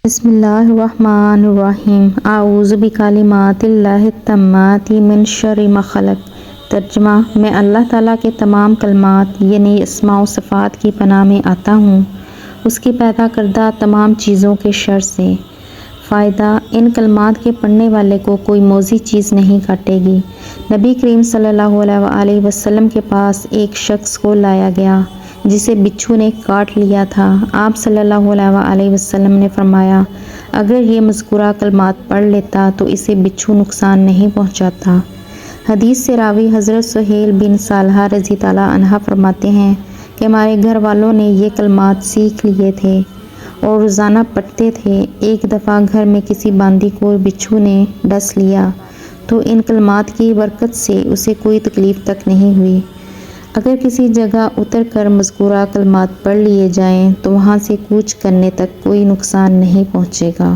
بسم اللہ الرحمن الرحیم اعوذ بکلمات اللہ التامات من شر ما خلق۔ ترجمہ: میں اللہ تعالیٰ کے تمام کلمات یعنی اسماء و صفات کی پناہ میں آتا ہوں، اس کی پیدا کردہ تمام چیزوں کے شر سے۔ فائدہ: ان کلمات کے پڑھنے والے کو کوئی موذی چیز نہیں کاٹے گی۔ نبی کریم صلی اللہ علیہ وآلہ وسلم کے پاس ایک شخص کو لایا گیا جسے بچھو نے کاٹ لیا تھا۔ آپ صلی اللہ علیہ وآلہ وسلم نے فرمایا، اگر یہ مذکورہ کلمات پڑھ لیتا تو اسے بچھو نقصان نہیں پہنچاتا۔ حدیث سے راوی حضرت سہیل بن صالحہ رضی اللہ عنہ فرماتے ہیں کہ ہمارے گھر والوں نے یہ کلمات سیکھ لیے تھے اور روزانہ پڑھتے تھے۔ ایک دفعہ گھر میں کسی باندی کو بچھو نے ڈس لیا تو ان کلمات کی برکت سے اسے کوئی تکلیف تک نہیں ہوئی۔ اگر کسی جگہ اتر کر مذکورہ کلمات پڑھ لیے جائیں تو وہاں سے کوچ کرنے تک کوئی نقصان نہیں پہنچے گا۔